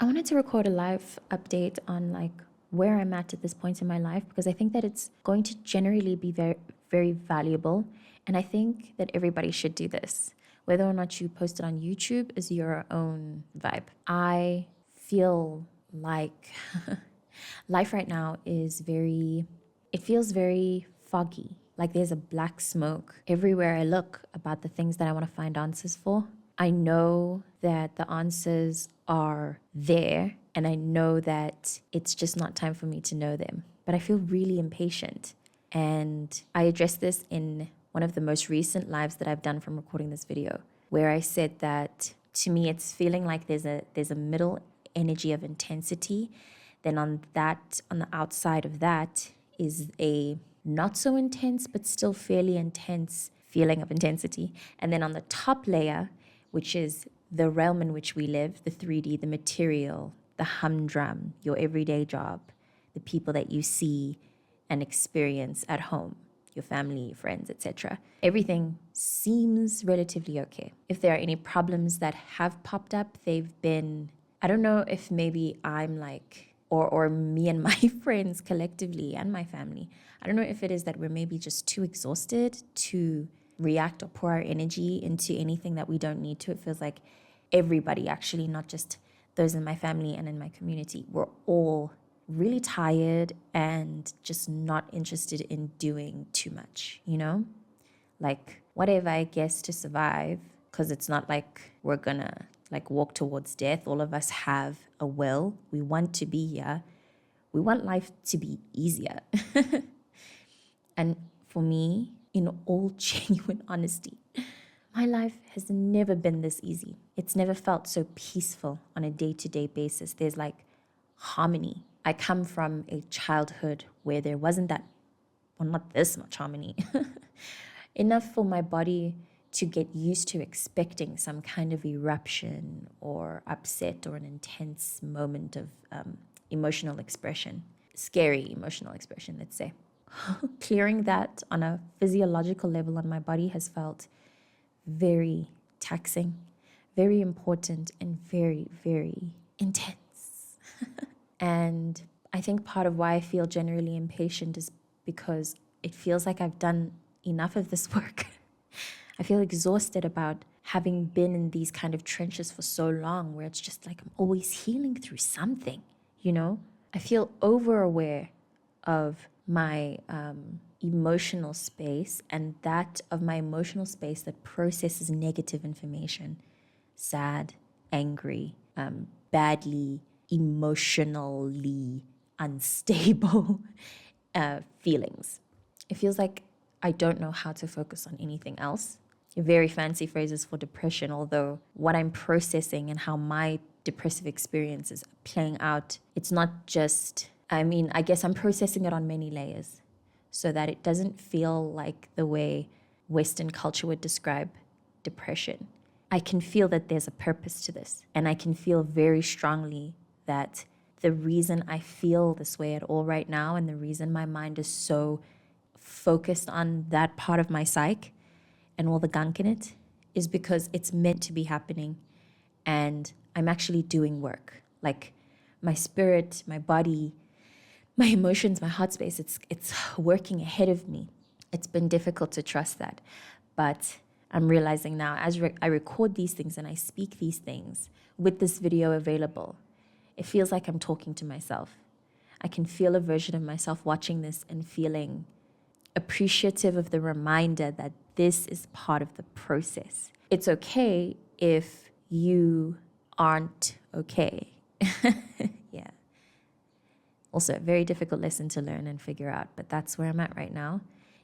I wanted to record a live update on where I'm at this point in my life because I think that it's going to generally be very, very valuable. And I think that everybody should do this. Whether or not you post it on YouTube is your own vibe. I feel like life right now is it feels very foggy. Like there's a black smoke everywhere I look about the things that I want to find answers for. I know that the answers are there, and I know that it's just not time for me to know them. But I feel really impatient. And I addressed this in one of the most recent lives that I've done from recording this video, where I said that to me it's feeling like there's a middle energy of intensity. Then on the outside of that is a not so intense but still fairly intense feeling of intensity. And then on the top layer, which is the realm in which we live, the 3D, the material, the humdrum, your everyday job, the people that you see and experience at home, your family, friends, etc. Everything seems relatively okay. If there are any problems that have popped up, they've been, I don't know if maybe I'm or me and my friends collectively and my family, I don't know if it is that we're maybe just too exhausted to react or pour our energy into anything that we don't need to. It feels like everybody, actually, not just those in my family and in my community, we're all really tired and just not interested in doing too much, Like whatever, I guess, to survive, because it's not like we're gonna walk towards death. All of us have a will. We want to be here. We want life to be easier. And for me, in all genuine honesty, my life has never been this easy. It's never felt so peaceful on a day-to-day basis. There's harmony. I come from a childhood where there wasn't not this much harmony. Enough for my body to get used to expecting some kind of eruption or upset or an intense moment of emotional expression. Scary emotional expression, let's say. Clearing that on a physiological level on my body has felt very taxing, very important, and very, very intense. And I think part of why I feel generally impatient is because it feels like I've done enough of this work. I feel exhausted about having been in these kind of trenches for so long, where it's just like I'm always healing through something, I feel over aware of my emotional space and that of my emotional space that processes negative information, sad, angry, badly, emotionally unstable feelings. It feels like I don't know how to focus on anything else. Very fancy phrases for depression, although what I'm processing and how my depressive experience is playing out, it's not just, I guess I'm processing it on many layers so that it doesn't feel like the way Western culture would describe depression. I can feel that there's a purpose to this, and I can feel very strongly that the reason I feel this way at all right now and the reason my mind is so focused on that part of my psyche and all the gunk in it is because it's meant to be happening, and I'm actually doing work. Like my spirit, my body, my emotions, my heart space, it's working ahead of me. It's been difficult to trust that, but I'm realizing now as I record these things and I speak these things with this video available, it feels like I'm talking to myself. I can feel a version of myself watching this and feeling appreciative of the reminder that this is part of the process. It's okay if you aren't okay. Yeah. Also, a very difficult lesson to learn and figure out, but that's where I'm at right now,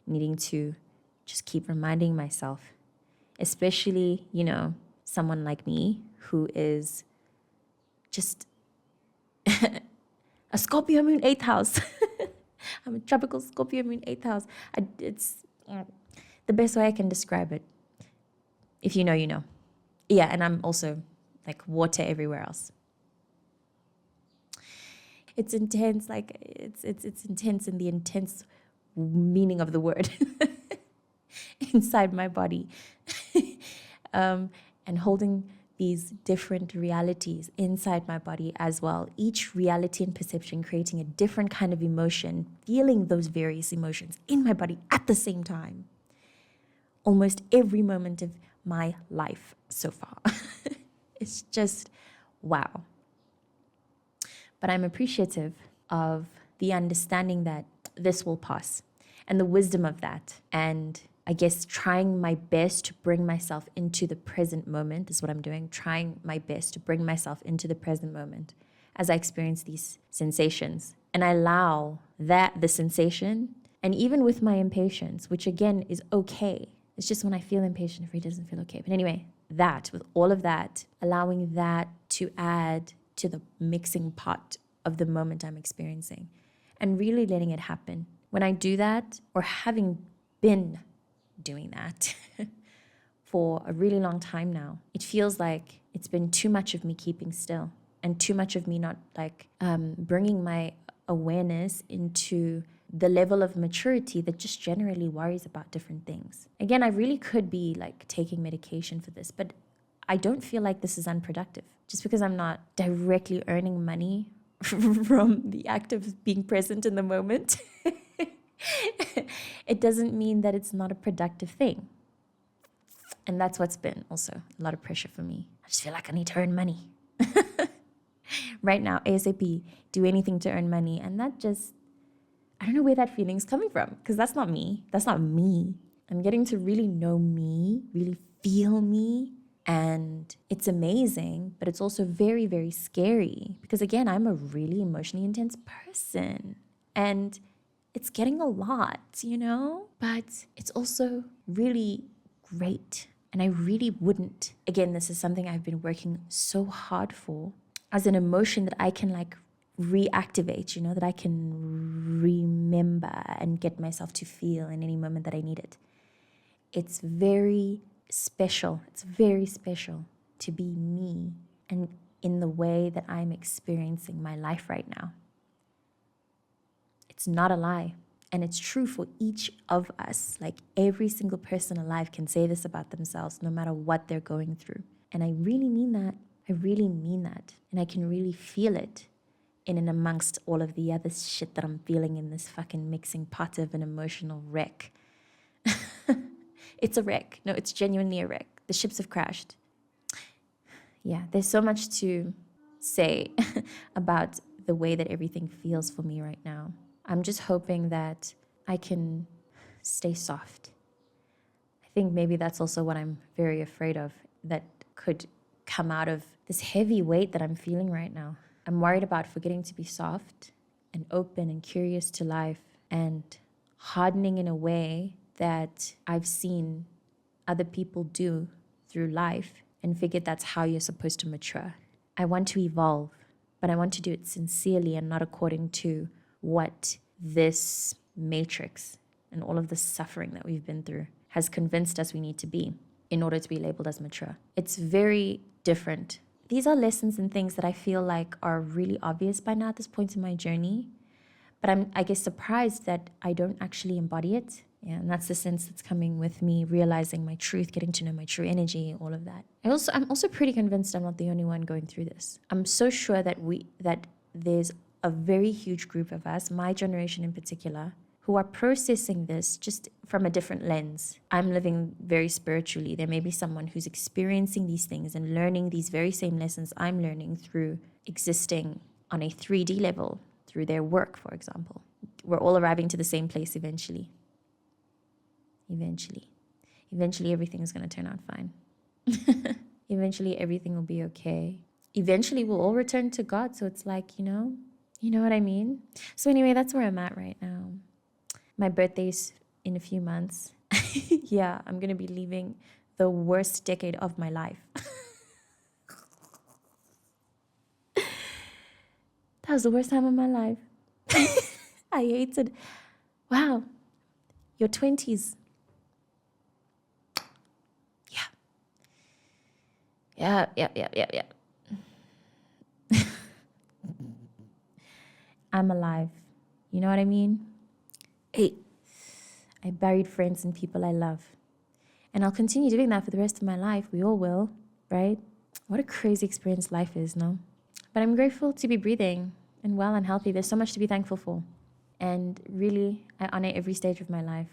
needing to just keep reminding myself, especially, someone like me who is just a Scorpio moon 8th house. I'm a tropical Scorpio moon 8th house. It's the best way I can describe it. If you know, you know. Yeah, and I'm also like water everywhere else. It's intense, it's intense in the intense meaning of the word inside my body. And holding these different realities inside my body as well. Each reality and perception creating a different kind of emotion, feeling those various emotions in my body at the same time. Almost every moment of my life so far. It's just wow. But I'm appreciative of the understanding that this will pass and the wisdom of that. And I guess trying my best to bring myself into the present moment is what I'm doing. Trying my best to bring myself into the present moment as I experience these sensations. And I allow the sensation, and even with my impatience, which again is okay. It's just when I feel impatient, if it doesn't feel okay. But anyway, with all of that, allowing that to add to the mixing pot of the moment I'm experiencing and really letting it happen. When I do that, or having been doing that for a really long time now, it feels like it's been too much of me keeping still and too much of me not bringing my awareness into the level of maturity that just generally worries about different things. Again, I really could be like taking medication for this, but I don't feel like this is unproductive. Just because I'm not directly earning money from the act of being present in the moment, it doesn't mean that it's not a productive thing. And that's what's been also a lot of pressure for me. I just feel like I need to earn money. Right now, ASAP, do anything to earn money. And that just, I don't know where that feeling's coming from, because that's not me. That's not me. I'm getting to really know me, really feel me. And it's amazing, but it's also very, very scary. Because again, I'm a really emotionally intense person. And it's getting a lot, But it's also really great. And I really wouldn't. Again, this is something I've been working so hard for, as an emotion that I can reactivate, that I can remember and get myself to feel in any moment that I need it. It's very special. It's very special to be me and in the way that I'm experiencing my life right now. It's not a lie. And it's true for each of us. Like every single person alive can say this about themselves, no matter what they're going through. And I really mean that. I really mean that. And I can really feel it in and amongst all of the other shit that I'm feeling in this fucking mixing pot of an emotional wreck. It's a wreck. No, it's genuinely a wreck. The ships have crashed. Yeah, there's so much to say about the way that everything feels for me right now. I'm just hoping that I can stay soft. I think maybe that's also what I'm very afraid of, that could come out of this heavy weight that I'm feeling right now. I'm worried about forgetting to be soft and open and curious to life and hardening in a way that I've seen other people do through life and figured that's how you're supposed to mature. I want to evolve, but I want to do it sincerely and not according to what this matrix and all of the suffering that we've been through has convinced us we need to be in order to be labeled as mature. It's very different. These are lessons and things that I feel like are really obvious by now at this point in my journey, but I'm, I guess, surprised that I don't actually embody it. Yeah, and that's the sense that's coming with me realizing my truth, getting to know my true energy, all of that. I'm also pretty convinced I'm not the only one going through this. I'm so sure that there's a very huge group of us, my generation in particular, who are processing this just from a different lens. I'm living very spiritually. There may be someone who's experiencing these things and learning these very same lessons I'm learning through existing on a 3D level, through their work, for example. We're all arriving to the same place eventually. Eventually everything's going to turn out fine. Eventually everything will be okay. Eventually we'll all return to God. So it's like, you know what I mean? So anyway, that's where I'm at right now. My birthday's in a few months. Yeah, I'm going to be leaving the worst decade of my life. That was the worst time of my life. I hated. Wow. Your 20s. Yeah. I'm alive. You know what I mean? Hey, I buried friends and people I love. And I'll continue doing that for the rest of my life. We all will, right? What a crazy experience life is, no? But I'm grateful to be breathing and well and healthy. There's so much to be thankful for. And really, I honor every stage of my life.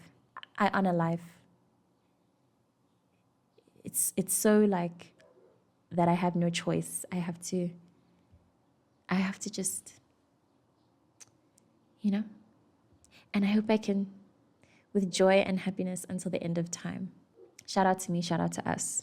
I honor life. It's so like that I have no choice. I have to just, you know? And I hope I can, with joy and happiness until the end of time. Shout out to me, shout out to us.